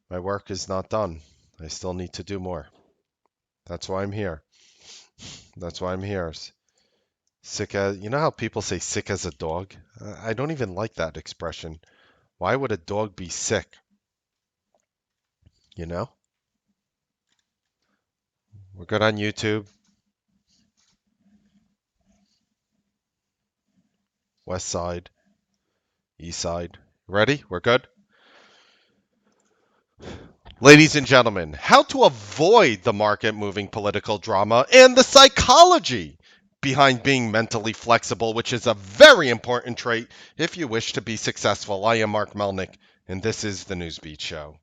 My work is not done. I still need to do more. That's why I'm here. That's why I'm here. Sick as, you know how people say sick as a dog? I don't even like that expression. Why would a dog be sick? You know? We're good on YouTube, West Side, East Side. Ready? We're good? Ladies and gentlemen, how to avoid the market moving political drama and the psychology behind being mentally flexible, which is a very important trait if you wish to be successful. I am Mark Melnick, and this is the Newsbeat Show.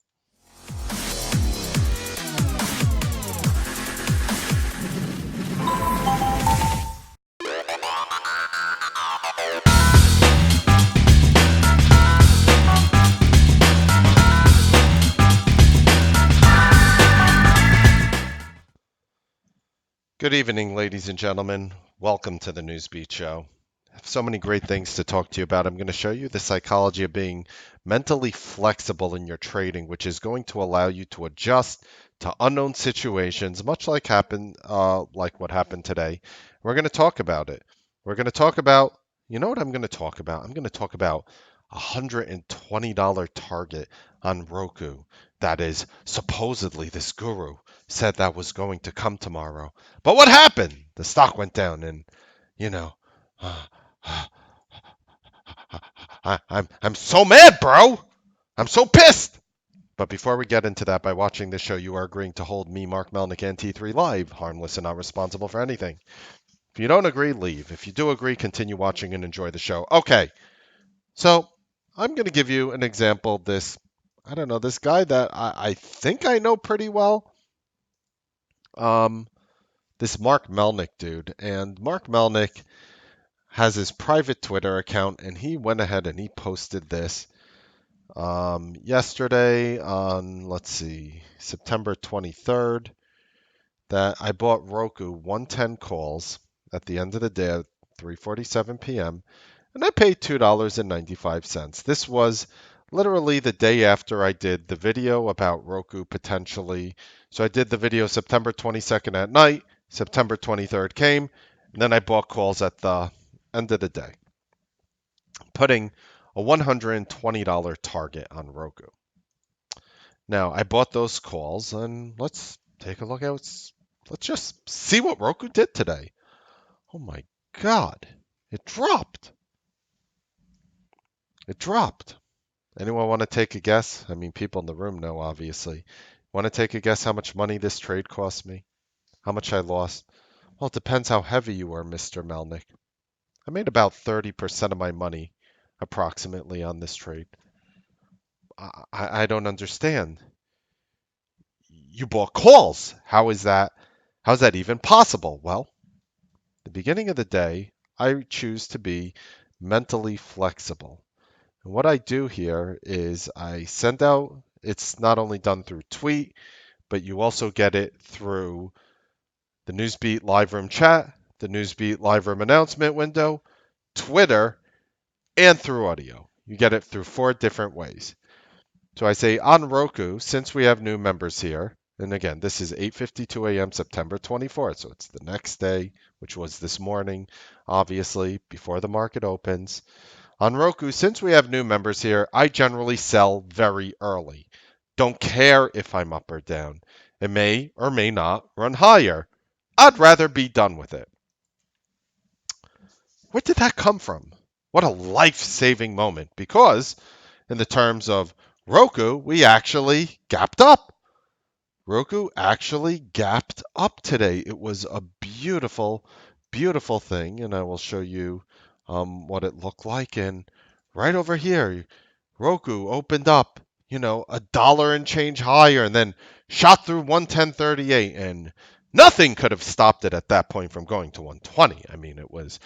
Good evening, ladies and gentlemen. Welcome to the Newsbeat Show. I have so many great things to talk to you about. I'm going to show you the psychology of being mentally flexible in your trading, which is going to allow you to adjust to unknown situations, much like what happened today. We're going to talk about it. We're going to talk about, you know what I'm going to talk about? I'm going to talk about a $120 target on Roku. That is supposedly this guru said that was going to come tomorrow. But what happened? The stock went down, and you know, I'm so mad, bro. I'm so pissed. But before we get into that, by watching this show, you are agreeing to hold me, Mark Melnick, and T3 Live, harmless and not responsible for anything. If you don't agree, leave. If you do agree, continue watching and enjoy the show. Okay, so I'm going to give you an example. I don't know, this guy that I think I know pretty well. Um, this Mark Melnick dude. And Mark Melnick has his private Twitter account, and he went ahead and he posted this yesterday on, let's see, September 23rd, that I bought Roku 110 calls at the end of the day at 3:47 p.m. and I paid $2.95. This was literally the day after I did the video about Roku potentially. So I did the video September 22nd at night. September 23rd came, and then I bought calls at the end of the day, putting a $120 target on Roku. Now, I bought those calls, and let's take a look at let's just see what Roku did today. Oh my God, it dropped. It dropped. Anyone want to take a guess? I mean, people in the room know, obviously. Want to take a guess how much money this trade cost me? How much I lost? Well, it depends how heavy you are, Mr. Melnick. I made about 30% of my money, approximately, on this trade. I don't understand. You bought calls. How's that even possible? Well, the beginning of the day, I choose to be mentally flexible. And what I do here is I send out, it's not only done through tweet, but you also get it through the Newsbeat live room chat, the Newsbeat live room announcement window, Twitter, and through audio. You get it through 4 different ways. So I say on Roku, since we have new members here, and again, this is 8:52 a.m. September 24th, so it's the next day, which was this morning, obviously, before the market opens. On Roku, since we have new members here, I generally sell very early. Don't care if I'm up or down. It may or may not run higher. I'd rather be done with it. Where did that come from? What a life-saving moment, because in the terms of Roku, we actually gapped up. Roku actually gapped up today. It was a beautiful, beautiful thing, and I will show you what it looked like. And right over here, Roku opened up, a dollar and change higher, and then shot through 110.38, and nothing could have stopped it at that point from going to 120. I mean, it was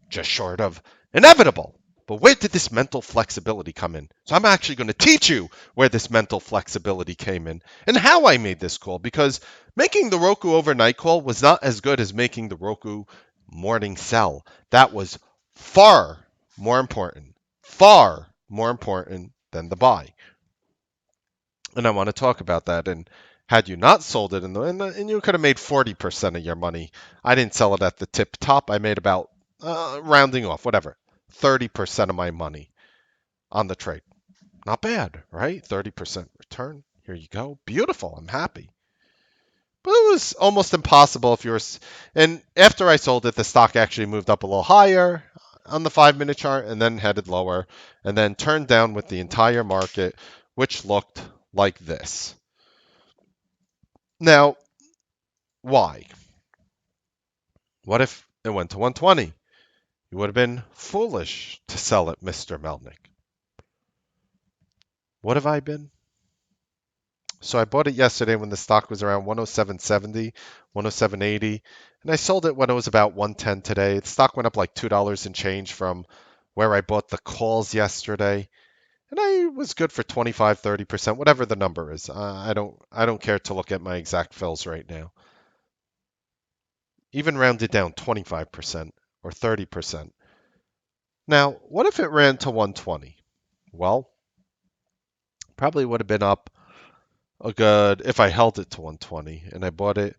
just short of inevitable. But where did this mental flexibility come in? So I'm actually going to teach you where this mental flexibility came in and how I made this call, because making the Roku overnight call was not as good as making the Roku morning sell. That was far more important than the buy. And I want to talk about that. And had you not sold it and you could have made 40% of your money. I didn't sell it at the tip top. I made about rounding off, whatever, 30% of my money on the trade. Not bad, right? 30% return. Here you go. Beautiful. I'm happy. But it was almost impossible if you were. And after I sold it, the stock actually moved up a little higher on the 5 minute chart and then headed lower and then turned down with the entire market, which looked like this. Now, why? What if it went to 120? You would have been foolish to sell it, Mr. Melnick. What have I been? So I bought it yesterday when the stock was around 107.70, 107.80, and I sold it when it was about 110 today. The stock went up like $2 and change from where I bought the calls yesterday, and I was good for 25, 30%, whatever the number is. I don't care to look at my exact fills right now. Even rounded down 25% or 30%. Now, what if it ran to 120? Well, probably would have been up a good, if I held it to 120 and I bought it,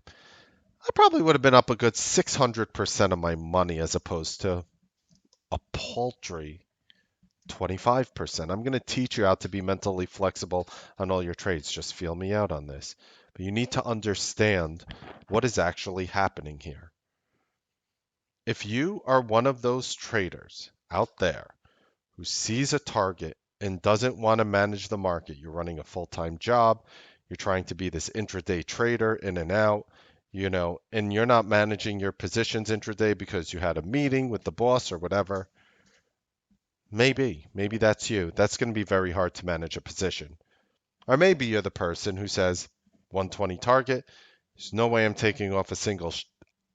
I probably would have been up a good 600% of my money as opposed to a paltry 25%. I'm going to teach you how to be mentally flexible on all your trades. Just feel me out on this. But you need to understand what is actually happening here. If you are one of those traders out there who sees a target and doesn't want to manage the market, you're running a full-time job, you're trying to be this intraday trader in and out, and you're not managing your positions intraday because you had a meeting with the boss or whatever, maybe that's you. That's going to be very hard to manage a position. Or maybe you're the person who says 120 target, there's no way I'm taking off a single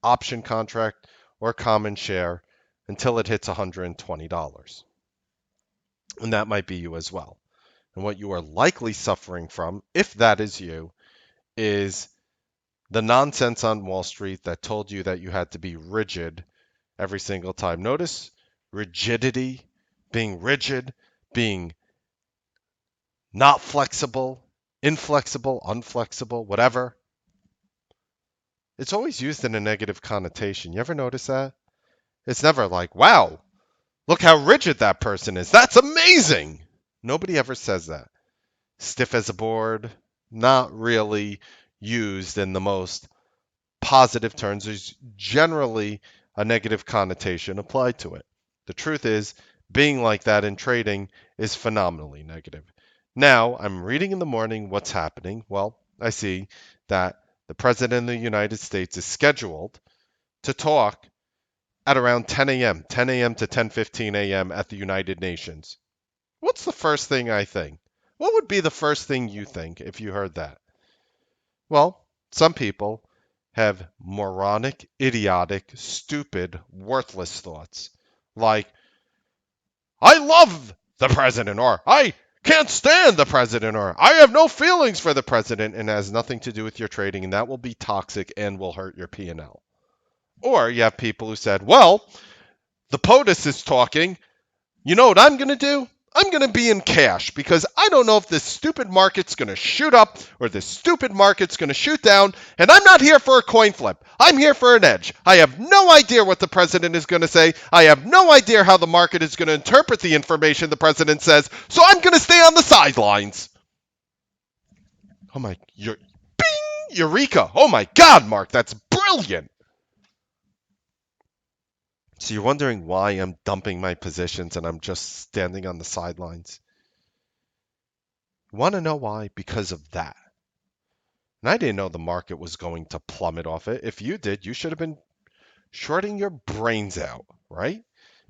option contract or common share until it hits $120. And that might be you as well. And what you are likely suffering from, if that is you, is the nonsense on Wall Street that told you that you had to be rigid every single time. Notice rigidity, being rigid, being not flexible, inflexible, unflexible, whatever. It's always used in a negative connotation. You ever notice that? It's never like, wow, look how rigid that person is. That's amazing. Nobody ever says that. Stiff as a board, not really used in the most positive terms. There's generally a negative connotation applied to it. The truth is, being like that in trading is phenomenally negative. Now, I'm reading in the morning what's happening. Well, I see that the President of the United States is scheduled to talk at around 10 a.m., 10 a.m. to 10:15 a.m. at the United Nations. What's the first thing I think? What would be the first thing you think if you heard that? Well, some people have moronic, idiotic, stupid, worthless thoughts. Like, I love the president, or I can't stand the president, or I have no feelings for the president, and it has nothing to do with your trading, and that will be toxic and will hurt your P&L. Or you have people who said, well, the POTUS is talking. You know what I'm going to do? I'm going to be in cash because I don't know if this stupid market's going to shoot up or this stupid market's going to shoot down. And I'm not here for a coin flip. I'm here for an edge. I have no idea what the president is going to say. I have no idea how the market is going to interpret the information the president says. So I'm going to stay on the sidelines. Oh my, bing, eureka. Oh my God, Mark, that's brilliant. So you're wondering why I'm dumping my positions and I'm just standing on the sidelines? Want to know why? Because of that. And I didn't know the market was going to plummet off it. If you did, you should have been shorting your brains out, right?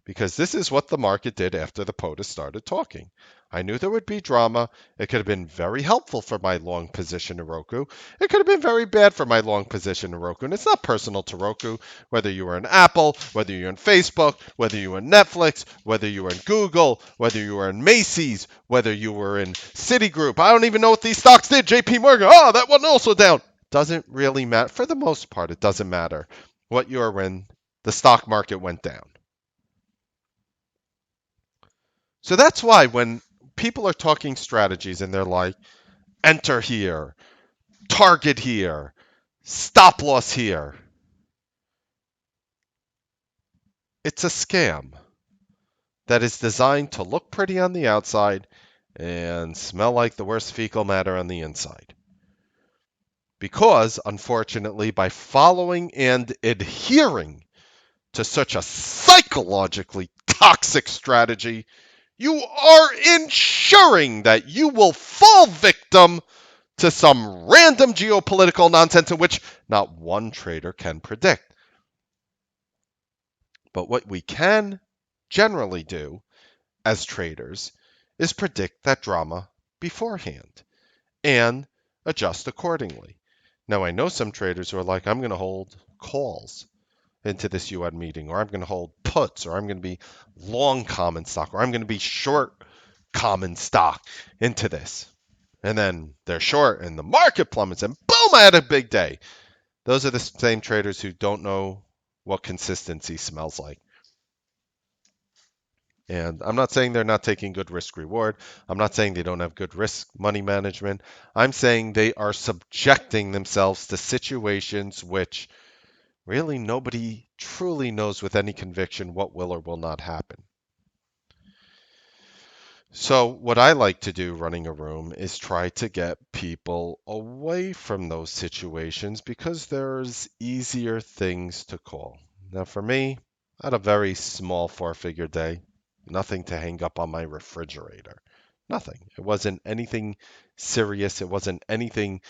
Because this is what the market did after the POTUS started talking. I knew there would be drama. It could have been very helpful for my long position in Roku. It could have been very bad for my long position in Roku. And it's not personal to Roku, whether you were in Apple, whether you're in Facebook, whether you were in Netflix, whether you were in Google, whether you were in Macy's, whether you were in Citigroup. I don't even know what these stocks did. JP Morgan, oh, that one also down. Doesn't really matter. For the most part, it doesn't matter what you are in. The stock market went down. So that's why when people are talking strategies and they're like, enter here, target here, stop loss here. It's a scam that is designed to look pretty on the outside and smell like the worst fecal matter on the inside. Because, unfortunately, by following and adhering to such a psychologically toxic strategy, you are ensuring that you will fall victim to some random geopolitical nonsense in which not one trader can predict. But what we can generally do as traders is predict that drama beforehand and adjust accordingly. Now, I know some traders who are like, I'm going to hold calls into this UN meeting, or I'm going to hold puts, or I'm going to be long common stock, or I'm going to be short common stock into this. And then they're short and the market plummets and boom, I had a big day. Those are the same traders who don't know what consistency smells like. And I'm not saying they're not taking good risk reward. I'm not saying they don't have good risk money management. I'm saying they are subjecting themselves to situations which really nobody truly knows with any conviction what will or will not happen. So, what I like to do running a room is try to get people away from those situations because there's easier things to call. Now, for me, I had a very small 4-figure day, nothing to hang up on my refrigerator. Nothing. It wasn't anything serious, it wasn't anything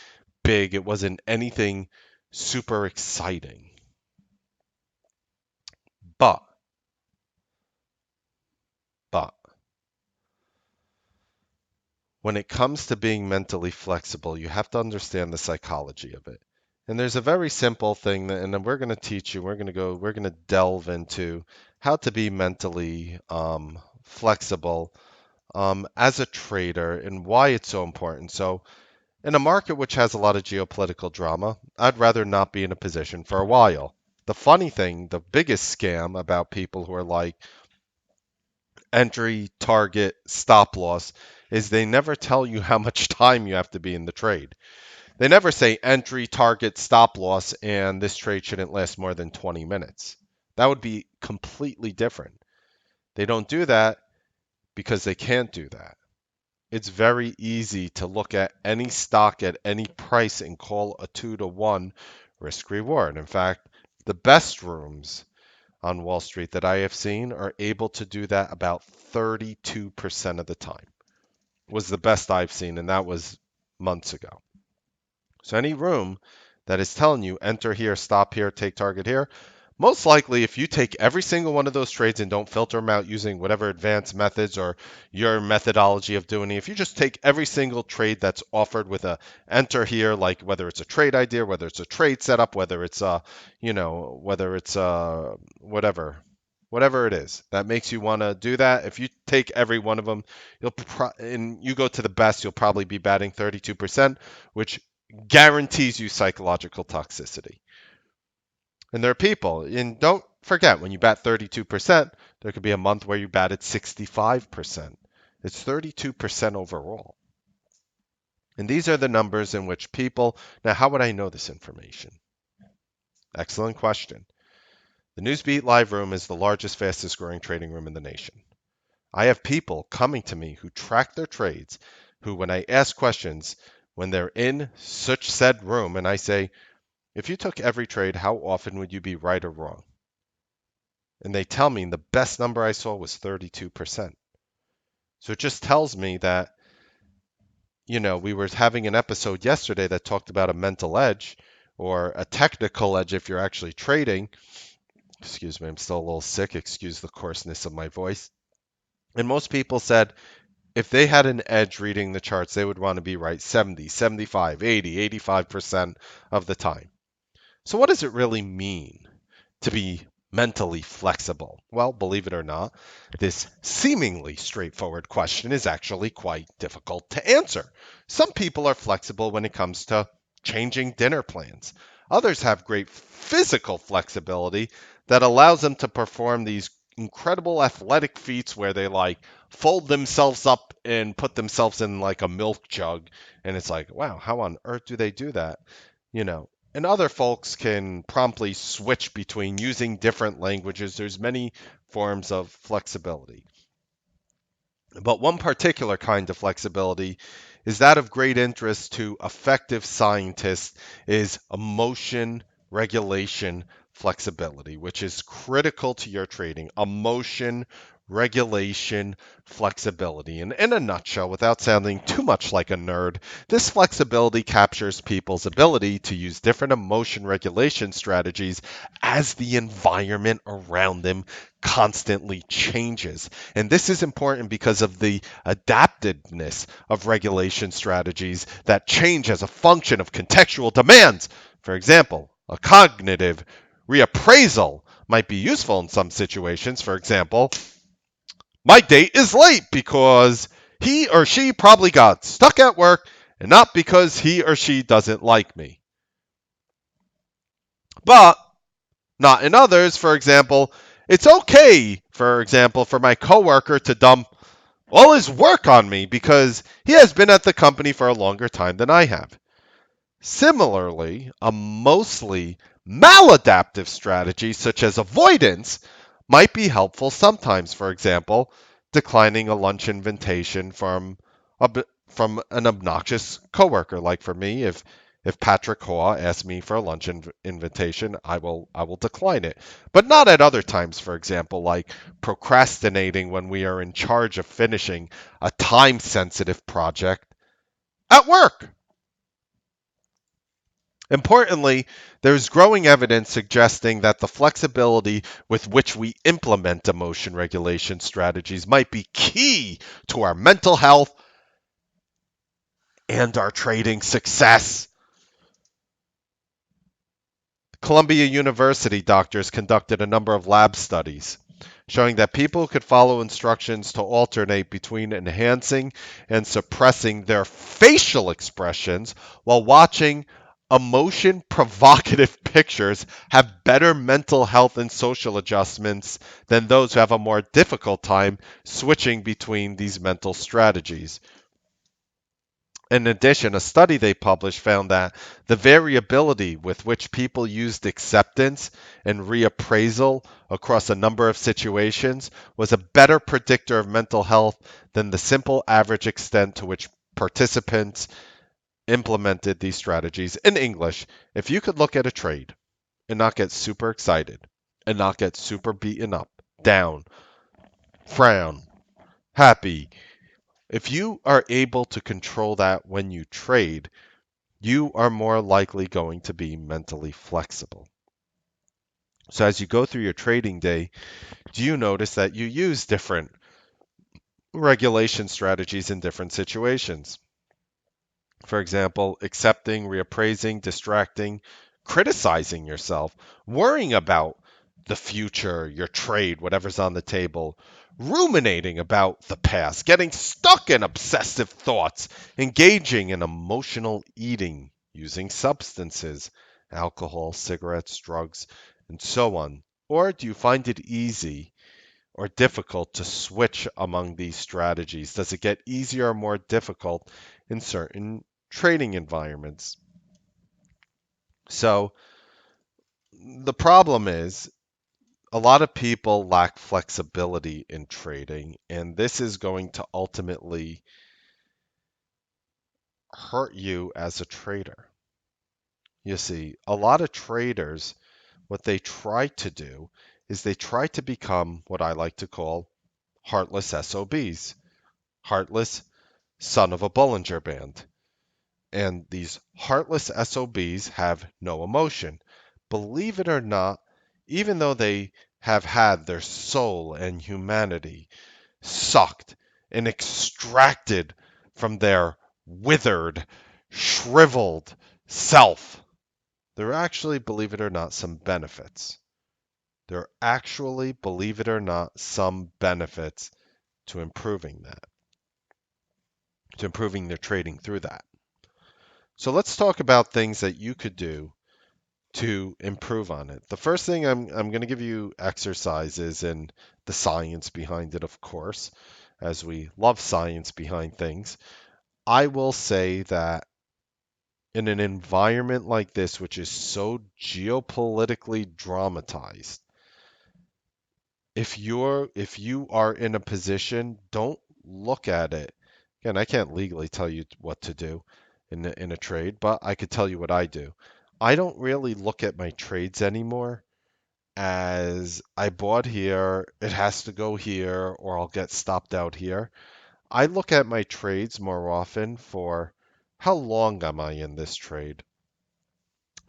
big, it wasn't anything super exciting. But, but, when it comes to being mentally flexible, you have to understand the psychology of it. And there's a very simple thing that, and we're going to teach you, we're going to delve into how to be mentally flexible as a trader and why it's so important. So, in a market which has a lot of geopolitical drama, I'd rather not be in a position for a while. The funny thing, the biggest scam about people who are like, entry, target, stop loss is they never tell you how much time you have to be in the trade. They never say entry, target, stop loss, and this trade shouldn't last more than 20 minutes. That would be completely different. They don't do that because they can't do that. It's very easy to look at any stock at any price and call a 2-to-1 risk reward. In fact, the best rooms on Wall Street that I have seen are able to do that about 32% of the time. Was the best I've seen, and that was months ago. So any room that is telling you enter here, stop here, take target here, most likely if you take every single one of those trades and don't filter them out using whatever advanced methods or your methodology of doing it, if you just take every single trade that's offered with a enter here, like whether it's a trade idea, whether it's a trade setup, whether it's whether it's whatever it is that makes you want to do that, if you take every one of them, and you go to the best, you'll probably be batting 32%, which guarantees you psychological toxicity. And there are people, and don't forget, when you bat 32%, there could be a month where you batted 65%. It's 32% overall. And these are the numbers in which people. Now, how would I know this information? Excellent question. The Newsbeat Live Room is the largest, fastest growing trading room in the nation. I have people coming to me who track their trades, who, when I ask questions, when they're in such said room, and I say, if you took every trade, how often would you be right or wrong? And they tell me the best number I saw was 32%. So it just tells me that, we were having an episode yesterday that talked about a mental edge or a technical edge if you're actually trading. Excuse me, I'm still a little sick. Excuse the coarseness of my voice. And most people said if they had an edge reading the charts, they would want to be right 70, 75, 80, 85% of the time. So what does it really mean to be mentally flexible? Well, believe it or not, this seemingly straightforward question is actually quite difficult to answer. Some people are flexible when it comes to changing dinner plans. Others have great physical flexibility that allows them to perform these incredible athletic feats where they like fold themselves up and put themselves in like a milk jug. And it's like, wow, how on earth do they do that? You know, and other folks can promptly switch between using different languages. There's many forms of flexibility. But one particular kind of flexibility is that of great interest to effective scientists is emotion regulation flexibility, which is critical to your trading. Emotion regulation flexibility. And in a nutshell, without sounding too much like a nerd, this flexibility captures people's ability to use different emotion regulation strategies as the environment around them constantly changes. And this is important because of the adaptiveness of regulation strategies that change as a function of contextual demands. For example, a cognitive reappraisal might be useful in some situations. For example, my date is late because he or she probably got stuck at work and not because he or she doesn't like me. But not in others. For example, it's okay, for example, for my coworker to dump all his work on me because he has been at the company for a longer time than I have. Similarly, a mostly maladaptive strategy, such as avoidance, might be helpful sometimes. For example, declining a lunch invitation from an obnoxious coworker. Like for me, if Patrick Haw asks me for a lunch invitation, I will decline it. But not at other times. For example, like procrastinating when we are in charge of finishing a time-sensitive project at work. Importantly, there's growing evidence suggesting that the flexibility with which we implement emotion regulation strategies might be key to our mental health and our trading success. Columbia University doctors conducted a number of lab studies showing that people could follow instructions to alternate between enhancing and suppressing their facial expressions while watching emotion provocative pictures have better mental health and social adjustments than those who have a more difficult time switching between these mental strategies. In addition, a study they published found that the variability with which people used acceptance and reappraisal across a number of situations was a better predictor of mental health than the simple average extent to which participants implemented these strategies. In English, if you could look at a trade and not get super excited and not get super beaten up, down, frown, happy, if you are able to control that when you trade, you are more likely going to be mentally flexible. So as you go through your trading day, do you notice that you use different regulation strategies in different situations? For example, accepting, reappraising, distracting, criticizing yourself, worrying about the future, your trade, whatever's on the table, ruminating about the past, getting stuck in obsessive thoughts, engaging in emotional eating, using substances, alcohol, cigarettes, drugs, and so on? Or do you find it easy or difficult to switch among these strategies? Does it get easier or more difficult in certain trading environments? So the problem is a lot of people lack flexibility in trading, and this is going to ultimately hurt you as a trader. You see, a lot of traders, what they try to do is they try to become what I like to call heartless SOBs, heartless son of a Bollinger Band. And these heartless SOBs have no emotion. Believe it or not, even though they have had their soul and humanity sucked and extracted from their withered, shriveled self, there are actually, believe it or not, some benefits. There are actually, believe it or not, some benefits to improving that, to improving their trading through that. So let's talk about things that you could do to improve on it. The first thing I'm going to give you exercises and the science behind it, of course, as we love science behind things. I will say that in an environment like this, which is so geopolitically dramatized, if you are in a position, don't look at it. Again, I can't legally tell you what to do in a trade, but I could tell you what I do. I don't really look at my trades anymore as I bought here, it has to go here, or I'll get stopped out here. I look at my trades more often for how long am I in this trade?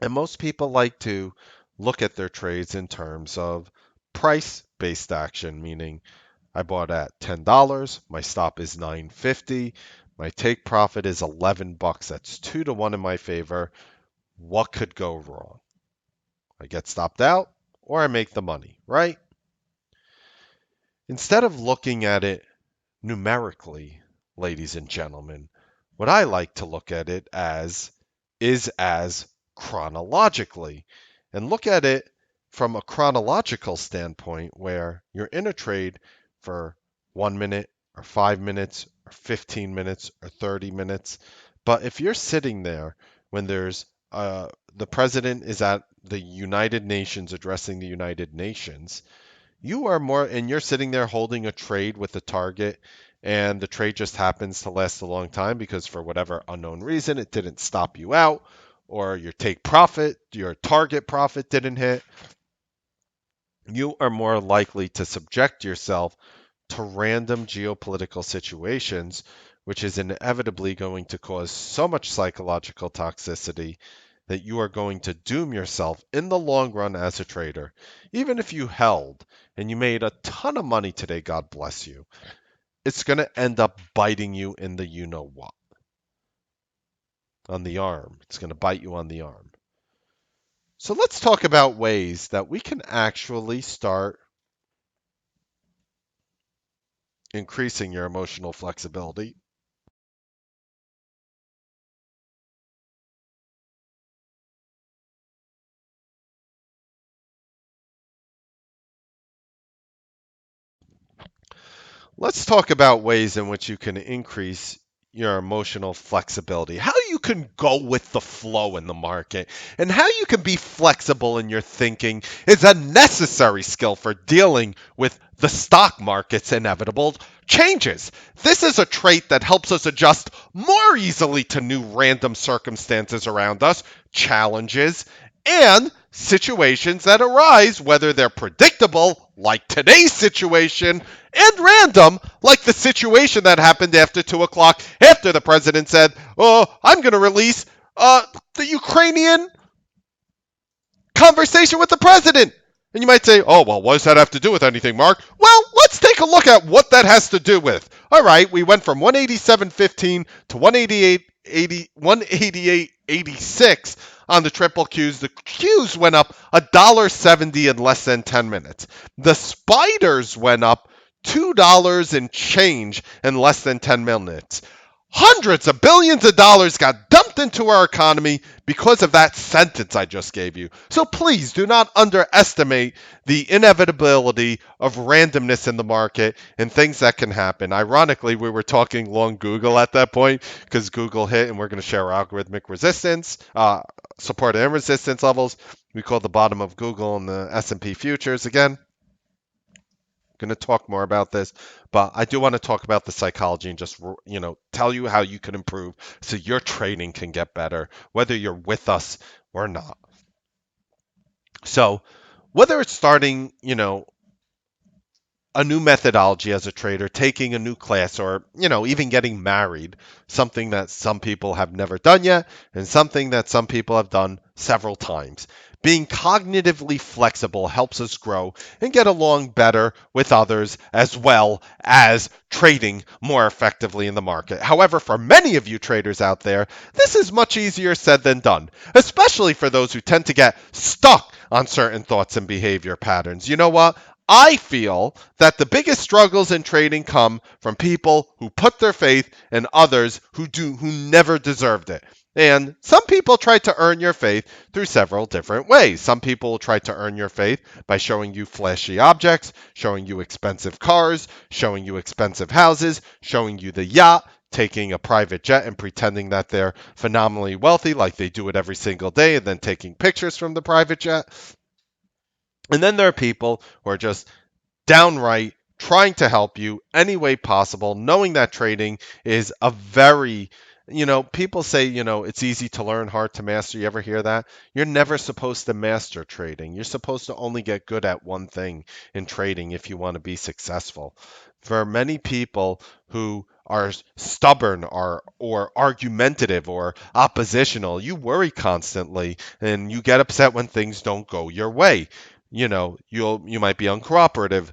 And most people like to look at their trades in terms of price-based action, meaning I bought at $10, my stop is 9.50, my take profit is 11 bucks. That's 2 to 1 in my favor. What could go wrong? I get stopped out or I make the money, right? Instead of looking at it numerically, ladies and gentlemen, what I like to look at it as is as chronologically, and look at it from a chronological standpoint where you're in a trade for 1 minute or 5 minutes or 15 minutes or 30 minutes. But if you're sitting there when there's the president is at the United Nations addressing the United Nations, you are more, and you're sitting there holding a trade with a target, and the trade just happens to last a long time because for whatever unknown reason, it didn't stop you out, or your take profit, your target profit didn't hit. You are more likely to subject yourself to random geopolitical situations, which is inevitably going to cause so much psychological toxicity that you are going to doom yourself in the long run as a trader. Even if you held and you made a ton of money today, God bless you, it's going to end up biting you in the you know what, on the arm. It's going to bite you on the arm. So let's talk about ways that we can actually start increasing your emotional flexibility. Let's talk about ways in which you can increase your emotional flexibility, how you can go with the flow in the market, and how you can be flexible in your thinking is a necessary skill for dealing with the stock market's inevitable changes. This is a trait that helps us adjust more easily to new random circumstances around us, challenges, and situations that arise, whether they're predictable, like today's situation, and random, like the situation that happened after 2 o'clock, after the president said, "Oh, I'm going to release the Ukrainian conversation with the president." And you might say, "Oh, well, what does that have to do with anything, Mark?" Well, let's take a look at what that has to do with. All right, we went from 187.15 to 188.86 on the triple Qs. The Qs went up $1.70 in less than 10 minutes. The spiders went up $2 and change in less than 10 minutes. Hundreds of billions of dollars got dumped into our economy because of that sentence I just gave you. So please do not underestimate the inevitability of randomness in the market and things that can happen. Ironically, we were talking long Google at that point because Google hit, and we're going to share algorithmic resistance, support and resistance levels. We call the bottom of Google and the S&P futures again. Going to talk more about this, but I do want to talk about the psychology and just tell you how you can improve so your trading can get better, whether you're with us or not. So whether it's starting, a new methodology as a trader, taking a new class, or, even getting married, something that some people have never done yet, and something that some people have done several times. Being cognitively flexible helps us grow and get along better with others, as well as trading more effectively in the market. However, for many of you traders out there, this is much easier said than done, especially for those who tend to get stuck on certain thoughts and behavior patterns. You know what? I feel that the biggest struggles in trading come from people who put their faith in others who never deserved it. And some people try to earn your faith through several different ways. Some people will try to earn your faith by showing you flashy objects, showing you expensive cars, showing you expensive houses, showing you the yacht, taking a private jet and pretending that they're phenomenally wealthy, like they do it every single day, and then taking pictures from the private jet. And then there are people who are just downright trying to help you any way possible, knowing that trading is a very, people say, it's easy to learn, hard to master. You ever hear that? You're never supposed to master trading. You're supposed to only get good at one thing in trading if you want to be successful. For many people who are stubborn or argumentative or oppositional, you worry constantly and you get upset when things don't go your way. You might be uncooperative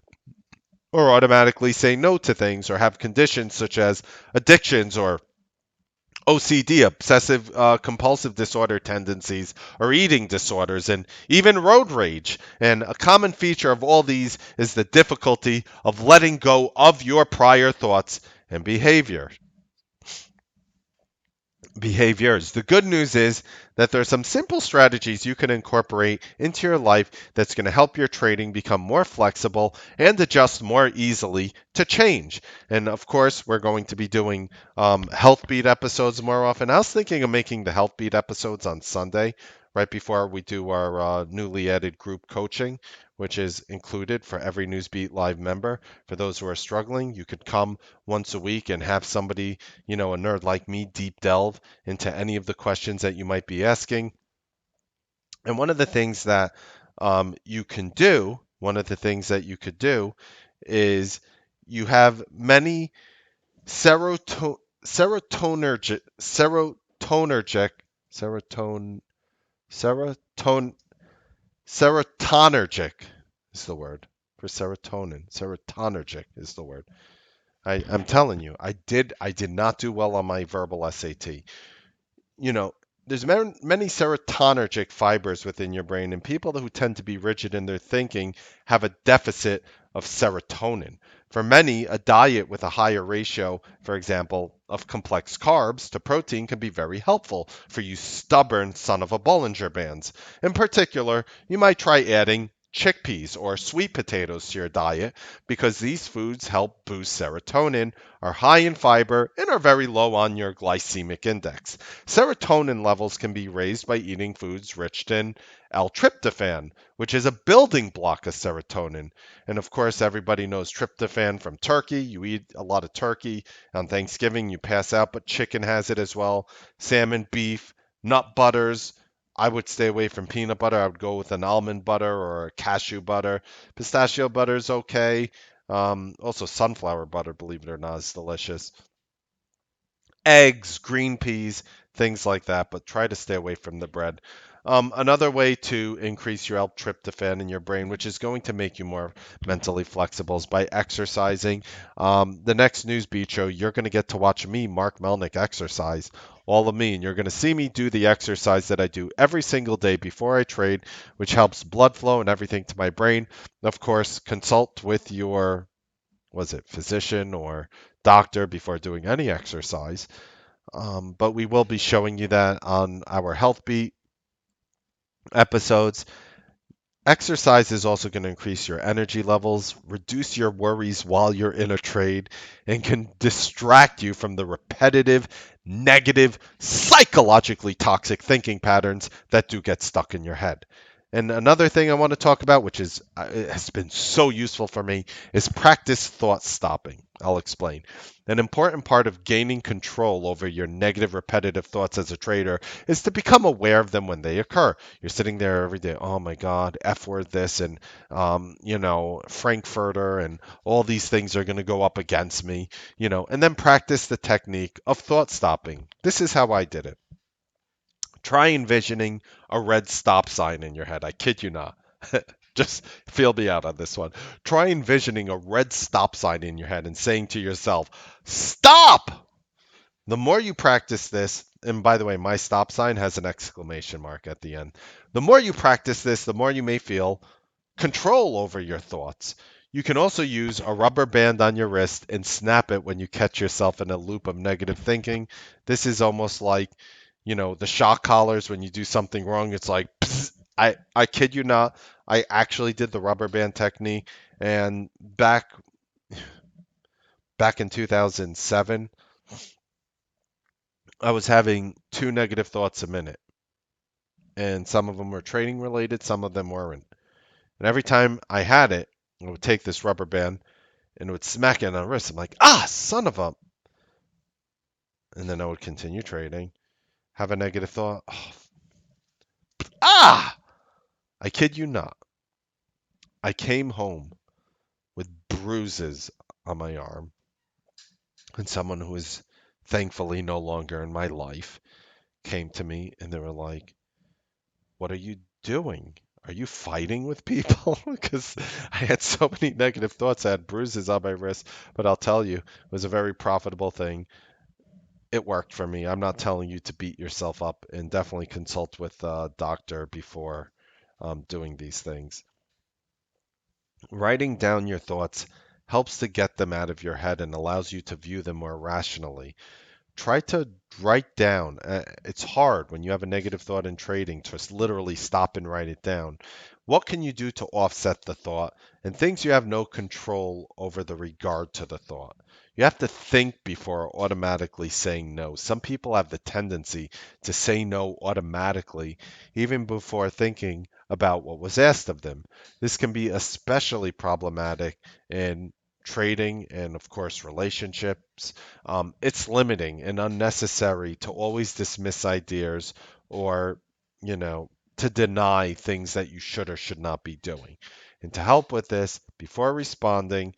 or automatically say no to things or have conditions such as addictions or OCD, obsessive compulsive disorder tendencies, or eating disorders, and even road rage. And a common feature of all these is the difficulty of letting go of your prior thoughts and behaviors. The good news is that there are some simple strategies you can incorporate into your life that's going to help your trading become more flexible and adjust more easily to change. And of course, we're going to be doing Health Beat episodes more often. I was thinking of making the Health Beat episodes on Sunday, right before we do our newly added group coaching, which is included for every Newsbeat Live member. For those who are struggling, you could come once a week and have somebody, a nerd like me, deep delve into any of the questions that you might be asking. And one of the things that you could do is you have many serotonergic, seroton, seroton, serotonergic is the word for serotonin. Serotonergic is the word. I'm telling you, I did not do well on my verbal SAT. you know, there's many serotonergic fibers within your brain, and people who tend to be rigid in their thinking have a deficit of serotonin. For many, a diet with a higher ratio, for example, of complex carbs to protein can be very helpful for you stubborn son of a Bollinger Bands. In particular, you might try adding chickpeas or sweet potatoes to your diet because these foods help boost serotonin, are high in fiber, and are very low on your glycemic index. Serotonin levels can be raised by eating foods rich in L-tryptophan, which is a building block of serotonin. And of course, everybody knows tryptophan from turkey. You eat a lot of turkey on Thanksgiving, you pass out, but chicken has it as well. Salmon, beef, nut butters. I would stay away from peanut butter. I would go with an almond butter or a cashew butter. Pistachio butter is okay. Also, sunflower butter, believe it or not, is delicious. Eggs, green peas, things like that, but try to stay away from the bread. Another way to increase your L-tryptophan in your brain, which is going to make you more mentally flexible, is by exercising. The next Newsbeat show, you're going to get to watch me, Mark Melnick, exercise. All of me, and you're going to see me do the exercise that I do every single day before I trade, which helps blood flow and everything to my brain. Of course, consult with your, was it physician or doctor before doing any exercise. But we will be showing you that on our Health Beat episodes. Exercise is also going to increase your energy levels, reduce your worries while you're in a trade, and can distract you from the repetitive, negative, psychologically toxic thinking patterns that do get stuck in your head. And another thing I want to talk about, which is it has been so useful for me, is practice thought stopping. I'll explain. An important part of gaining control over your negative, repetitive thoughts as a trader is to become aware of them when they occur. You're sitting there every day, oh my God, F word this, and, Frankfurter, and all these things are going to go up against me, and then practice the technique of thought stopping. This is how I did it. Try envisioning a red stop sign in your head. I kid you not. Just feel me out on this one. Try envisioning a red stop sign in your head and saying to yourself, stop! The more you practice this, and by the way, my stop sign has an exclamation mark at the end. The more you practice this, the more you may feel control over your thoughts. You can also use a rubber band on your wrist and snap it when you catch yourself in a loop of negative thinking. This is almost like, the shock collars when you do something wrong. It's like, psst. I kid you not, I actually did the rubber band technique, and back in 2007, I was having two negative thoughts a minute, and some of them were trading related, some of them weren't. And every time I had it, I would take this rubber band and it would smack it on the wrist. I'm like, son of a. And then I would continue trading, have a negative thought. Oh, ah! I kid you not. I came home with bruises on my arm, and someone who is thankfully no longer in my life came to me and they were like, "What are you doing? Are you fighting with people?" Because I had so many negative thoughts. I had bruises on my wrist, but I'll tell you, it was a very profitable thing. It worked for me. I'm not telling you to beat yourself up, and definitely consult with a doctor before doing these things. Writing down your thoughts helps to get them out of your head and allows you to view them more rationally. Try to write down. It's hard when you have a negative thought in trading to literally stop and write it down. What can you do to offset the thought? And things you have no control over the regard to the thought. You have to think before automatically saying no. Some people have the tendency to say no automatically, even before thinking about what was asked of them. This can be especially problematic in trading and, of course, relationships. It's limiting and unnecessary to always dismiss ideas or, you know, to deny things that you should or should not be doing. And to help with this, before responding,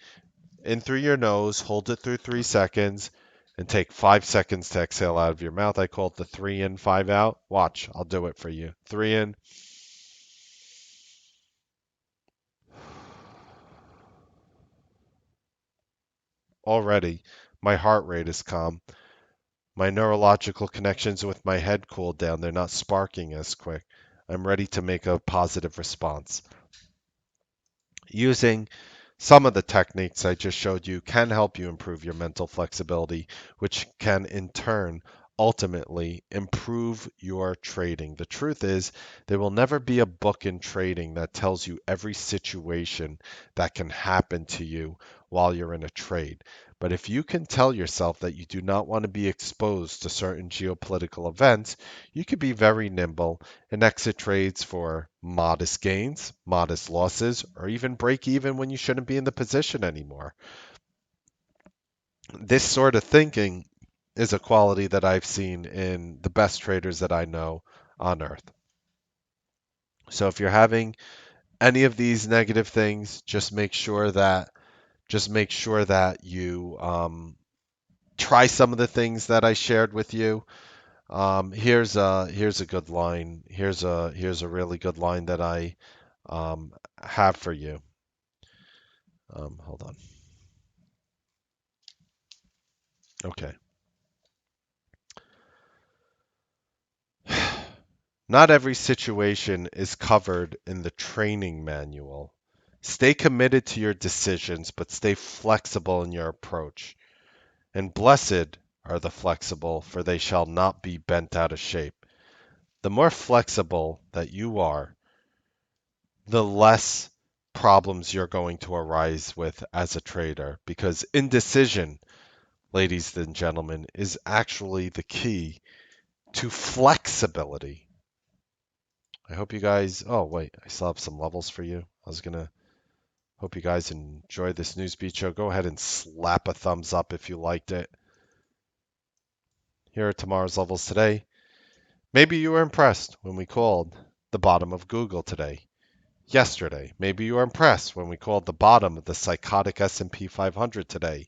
in through your nose, hold it through 3 seconds, and take 5 seconds to exhale out of your mouth. I call it the 3 in, 5 out. Watch, I'll do it for you. 3 in. Already, my heart rate is calm. My neurological connections with my head cooled down. They're not sparking as quick. I'm ready to make a positive response. Using some of the techniques I just showed you can help you improve your mental flexibility, which can in turn ultimately improve your trading. The truth is, there will never be a book in trading that tells you every situation that can happen to you while you're in a trade. But if you can tell yourself that you do not want to be exposed to certain geopolitical events, you can be very nimble and exit trades for modest gains, modest losses, or even break even when you shouldn't be in the position anymore. This sort of thinking is a quality that I've seen in the best traders that I know on earth. So if you're having any of these negative things, just make sure that you try some of the things that I shared with you. Here's a good line. Here's a really good line that I have for you. Hold on. Okay. Not every situation is covered in the training manual. Stay committed to your decisions, but stay flexible in your approach. And blessed are the flexible, for they shall not be bent out of shape. The more flexible that you are, the less problems you're going to arise with as a trader, because indecision, ladies and gentlemen, is actually the key to flexibility. I hope you guys. Oh, wait, I still have some levels for you. I was gonna hope you guys enjoy this Newsbeat show. Go ahead and slap a thumbs up if you liked it. Here are tomorrow's levels today. Maybe you were impressed when we called the bottom of Google today. Yesterday, maybe you were impressed when we called the bottom of the psychotic S&P 500 today.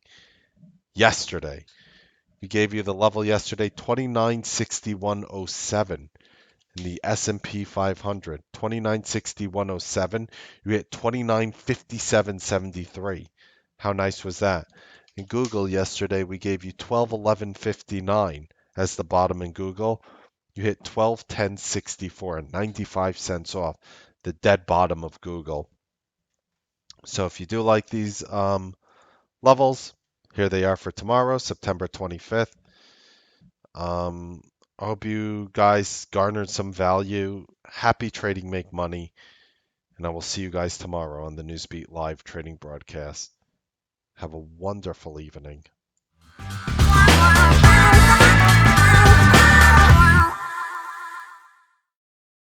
Yesterday, we gave you the level yesterday, 2961.07. In the S&P 500, 2961.07, you hit 2957.73. How nice was that? In Google yesterday, we gave you 1211.59 as the bottom in Google. You hit 1210.64, 95 cents off, the dead bottom of Google. So if you do like these levels, here they are for tomorrow, September 25th. Um, I hope you guys garnered some value. Happy trading, make money, and I will see you guys tomorrow on the Newsbeat live trading broadcast. Have a wonderful evening.